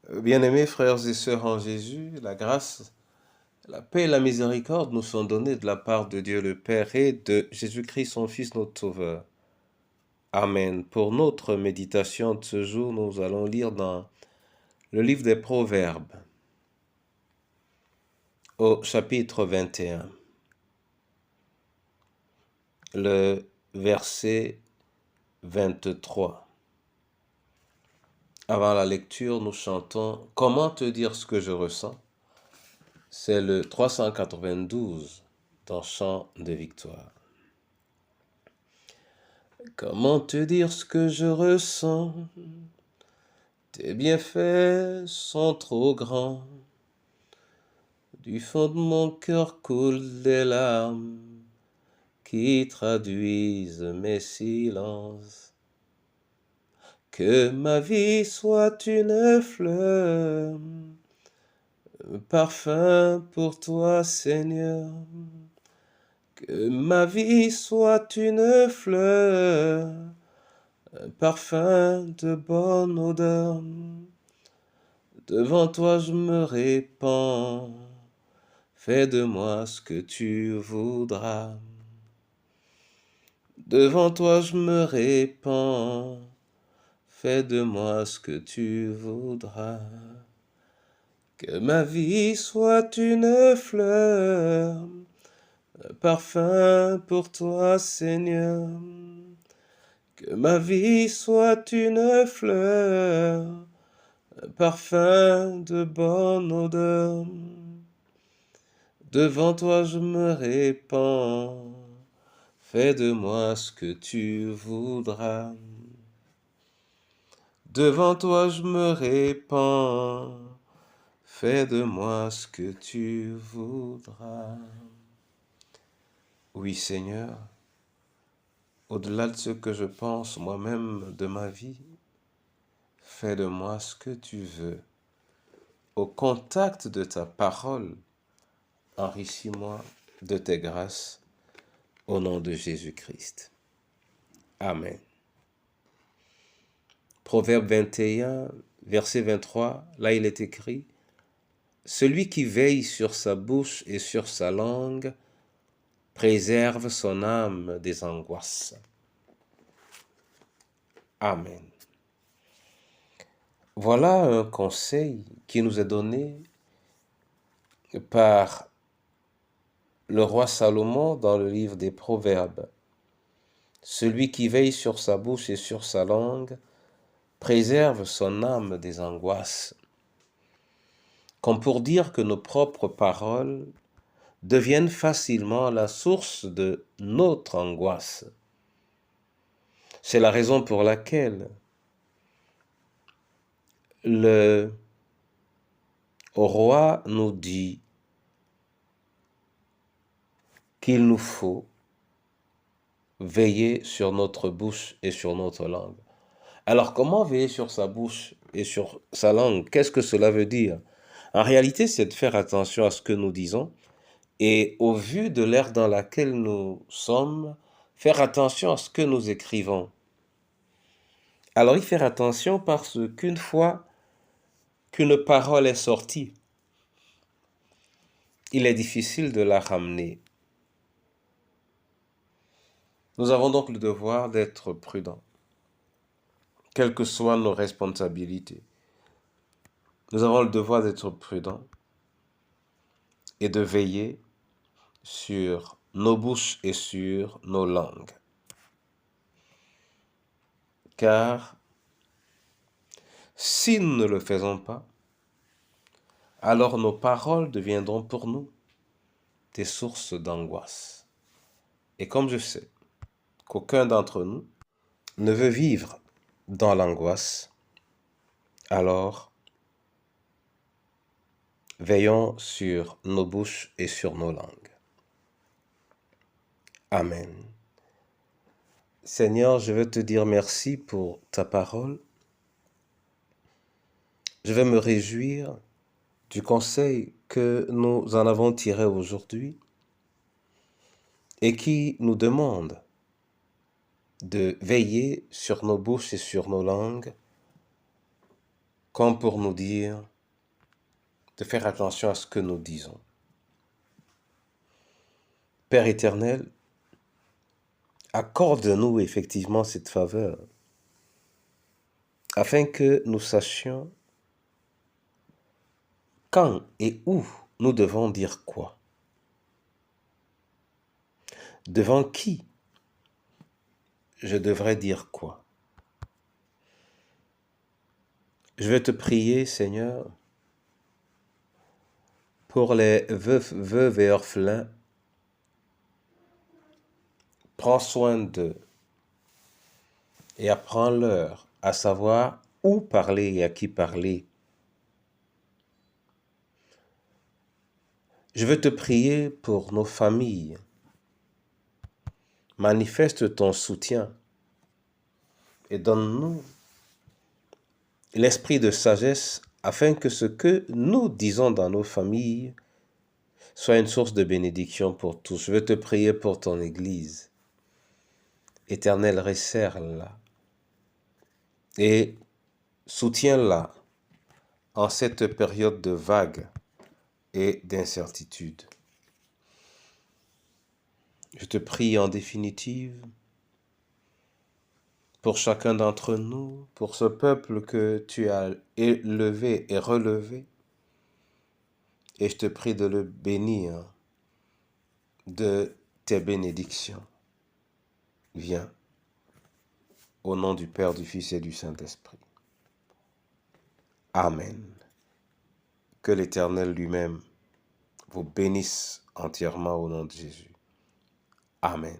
Bien-aimés frères et sœurs en Jésus, la grâce, la paix et la miséricorde nous sont données de la part de Dieu le Père et de Jésus-Christ, son Fils, notre Sauveur. Amen. Pour notre méditation de ce jour, nous allons lire dans le livre des Proverbes, au chapitre 21, le verset 23. Avant la lecture, nous chantons « Comment te dire ce que je ressens ?» C'est le 392 dans Chant de victoire. Comment te dire ce que je ressens? Tes bienfaits sont trop grands. Du fond de mon cœur coulent des larmes qui traduisent mes silences. Que ma vie soit une fleur, un parfum pour toi, Seigneur. Que ma vie soit une fleur, un parfum de bonne odeur. Devant toi je me répands, fais de moi ce que tu voudras. Devant toi je me répands, fais de moi ce que tu voudras. Que ma vie soit une fleur, un parfum pour toi, Seigneur. Que ma vie soit une fleur, un parfum de bonne odeur. Devant toi je me répands, fais de moi ce que tu voudras. Devant toi je me répands, fais de moi ce que tu voudras. Oui Seigneur, au-delà de ce que je pense moi-même de ma vie, fais de moi ce que tu veux. Au contact de ta parole, enrichis-moi de tes grâces, au nom de Jésus-Christ. Amen. Proverbe 21, verset 23, là il est écrit « Celui qui veille sur sa bouche et sur sa langue préserve son âme des angoisses. » Amen. Voilà un conseil qui nous est donné par le roi Salomon dans le livre des Proverbes. Celui qui veille sur sa bouche et sur sa langue préserve son âme des angoisses. Comme pour dire que nos propres paroles deviennent facilement la source de notre angoisse. C'est la raison pour laquelle le roi nous dit qu'il nous faut veiller sur notre bouche et sur notre langue. Alors, comment veiller sur sa bouche et sur sa langue? Qu'est-ce que cela veut dire? En réalité, c'est de faire attention à ce que nous disons et au vu de l'ère dans laquelle nous sommes, faire attention à ce que nous écrivons. Alors, y faire attention parce qu'une fois qu'une parole est sortie, il est difficile de la ramener. Nous avons donc le devoir d'être prudents, quelles que soient nos responsabilités. Nous avons le devoir d'être prudents et de veiller sur nos bouches et sur nos langues. Car si nous ne le faisons pas, alors nos paroles deviendront pour nous des sources d'angoisse. Et comme je sais qu'aucun d'entre nous ne veut vivre dans l'angoisse, alors veillons sur nos bouches et sur nos langues. Amen. Seigneur, je veux te dire merci pour ta parole. Je vais me réjouir du conseil que nous en avons tiré aujourd'hui et qui nous demande de veiller sur nos bouches et sur nos langues comme pour nous dire de faire attention à ce que nous disons. Père éternel, accorde-nous effectivement cette faveur, afin que nous sachions quand et où nous devons dire quoi, devant qui je devrais dire quoi. Je vais te prier, Seigneur, pour les veuves et orphelins. Prends soin d'eux et apprends-leur à savoir où parler et à qui parler. Je veux te prier pour nos familles. Manifeste ton soutien et donne-nous l'esprit de sagesse afin que ce que nous disons dans nos familles soit une source de bénédiction pour tous. Je veux te prier pour ton Église. Éternel, resserre-la et soutiens-la en cette période de vagues et d'incertitude. Je te prie en définitive pour chacun d'entre nous, pour ce peuple que tu as élevé et relevé, et je te prie de le bénir de tes bénédictions. Viens, au nom du Père, du Fils et du Saint-Esprit. Amen. Que l'Éternel lui-même vous bénisse entièrement au nom de Jésus. Amen.